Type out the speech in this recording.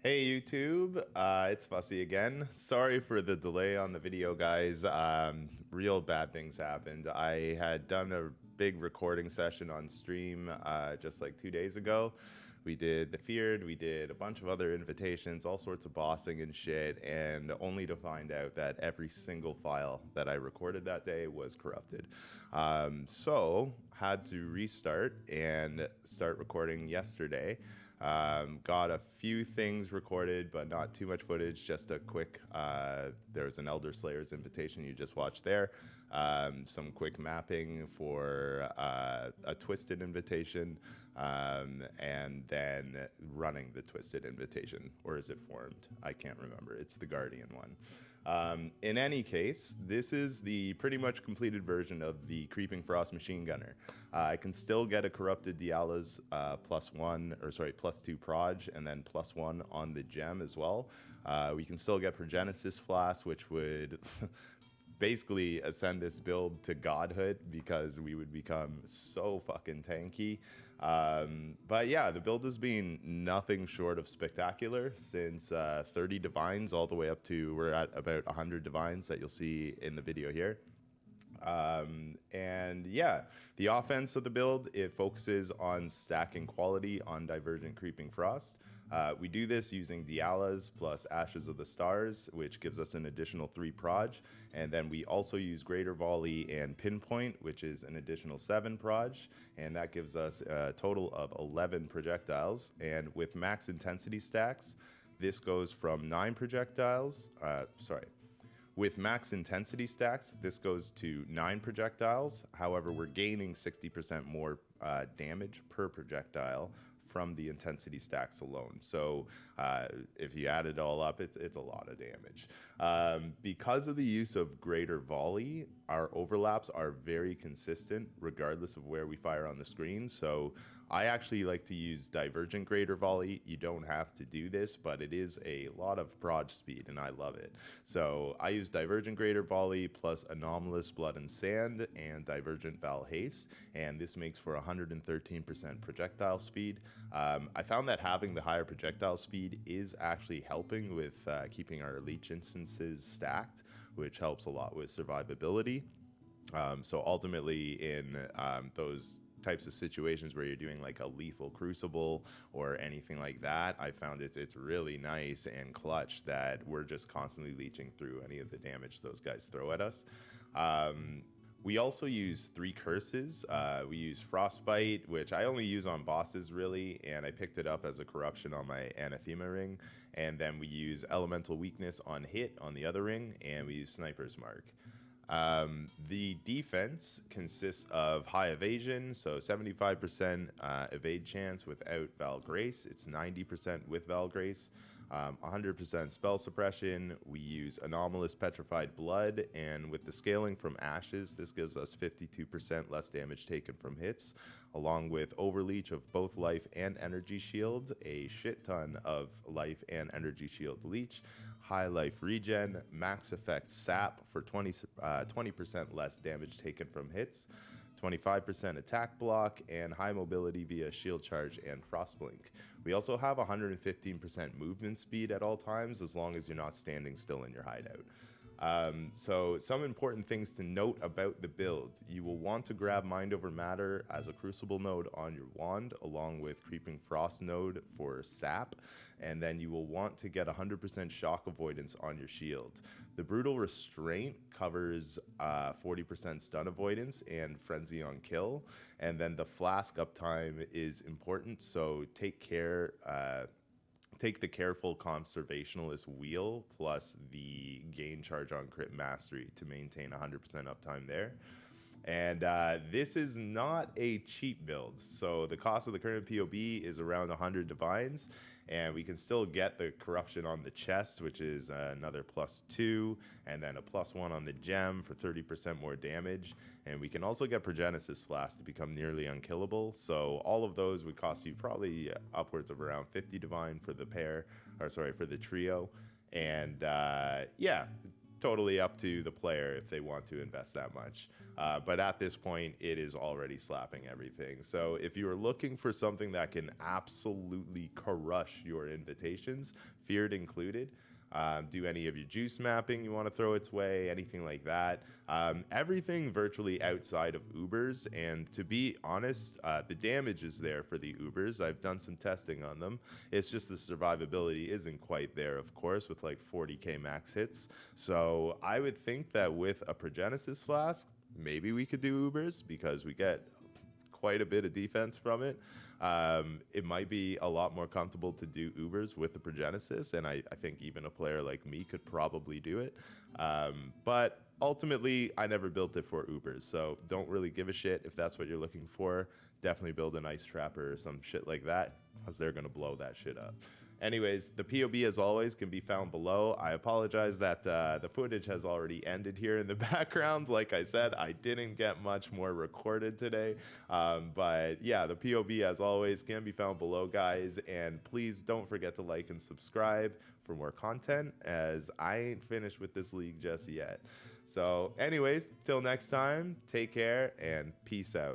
Hey YouTube, it's Fussy again. Sorry for the delay on the video, guys. Real bad things happened. I had done a big recording session on stream just like 2 days ago. We did the Feared, we did a bunch of other invitations, all sorts of bossing and shit, and only to find out that every single file that I recorded that day was corrupted. So had to restart and start recording yesterday. Got a few things recorded, but not too much footage. Just a quick, there was an Elder Slayer's invitation you just watched there. Some quick mapping for a Twisted invitation, and then running the Twisted invitation. Or is it formed? I can't remember. It's the Guardian one. In any case, this is the pretty much completed version of the Creeping Frost Machine Gunner. I can still get a Corrupted Diala's +2 proj, and then +1 on the gem as well. We can still get Progenesis Flask, which would basically ascend this build to godhood because we would become so fucking tanky. But yeah, the build has been nothing short of spectacular since 30 divines all the way up to, we're at about 100 divines that you'll see in the video here. And yeah, the offense of the build, it focuses on stacking quality on Divergent Creeping Frost. We do this using Diala's plus Ashes of the Stars, which gives us an additional 3 proj. And then we also use Greater Volley and Pinpoint, which is an additional 7 proj. And that gives us a total of 11 projectiles. And with max intensity stacks, this goes from 9 projectiles, with max intensity stacks, this goes to 9 projectiles. However, we're gaining 60% more damage per projectile from the intensity stacks alone. So if you add it all up, it's a lot of damage. Because of the use of Greater Volley, our overlaps are very consistent regardless of where we fire on the screen. So I actually like to use Divergent Greater Volley. You don't have to do this, but it is a lot of proj speed, and I love it. So I use Divergent Greater Volley plus Anomalous Blood and Sand and Divergent Val Haste, and this makes for 113% projectile speed. I found that having the higher projectile speed is actually helping with keeping our Leech instances stacked, which helps a lot with survivability. So ultimately in those types of situations where you're doing like a lethal Crucible or anything like that, I found it's really nice and clutch that we're just constantly leeching through any of the damage those guys throw at us. We also use 3 curses. We use Frostbite, which I only use on bosses really, and I picked it up as a corruption on my Anathema ring. And then we use Elemental Weakness on hit on the other ring, and we use Sniper's Mark. The defense consists of high evasion, so 75% evade chance without Val Grace. It's 90% with Val Grace. 100% spell suppression. We use Anomalous Petrified Blood, and with the scaling from Ashes, this gives us 52% less damage taken from hits, along with Overleech of both Life and Energy Shield, a shit ton of Life and Energy Shield leech, High Life Regen, Max Effect Sap for 20% less damage taken from hits, 25% attack block, and high mobility via shield charge and frostblink. We also have 115% movement speed at all times as long as you're not standing still in your hideout. So some important things to note about the build. You will want to grab Mind Over Matter as a Crucible node on your wand, along with Creeping Frost node for sap, and then you will want to get 100% shock avoidance on your shield. The Brutal Restraint covers 40% stun avoidance and Frenzy on kill, and then the Flask uptime is important, so take care. Take the Careful Conservationalist wheel plus the gain charge on crit mastery to maintain 100% uptime there. And this is not a cheap build. So the cost of the current POB is around 100 divines, and we can still get the corruption on the chest, which is another +2, and then a +1 on the gem for 30% more damage. And we can also get Progenesis Flask to become nearly unkillable. So all of those would cost you probably upwards of around 50 divine for the pair, or sorry, for the trio. And yeah, totally up to the player if they want to invest that much. But at this point, it is already slapping everything. So if you are looking for something that can absolutely crush your invitations, feared included, do any of your juice mapping you want to throw its way, anything like that. Everything virtually outside of Ubers, and to be honest, the damage is there for the Ubers. I've done some testing on them. It's just the survivability isn't quite there, of course, with like 40k max hits. So I would think that with a Progenesis Flask, maybe we could do Ubers because we get quite a bit of defense from it. It might be a lot more comfortable to do Ubers with the Progenesis, and I think even a player like me could probably do it. But ultimately, I never built it for Ubers, so don't really give a shit if that's what you're looking for. Definitely build an Ice Trapper or some shit like that, because they're going to blow that shit up. Anyways, the POB, as always, can be found below. I apologize that the footage has already ended here in the background. Like I said, I didn't get much more recorded today. But yeah, the POB, as always, can be found below, guys. And please don't forget to like and subscribe for more content, as I ain't finished with this league just yet. So anyways, till next time, take care and peace out.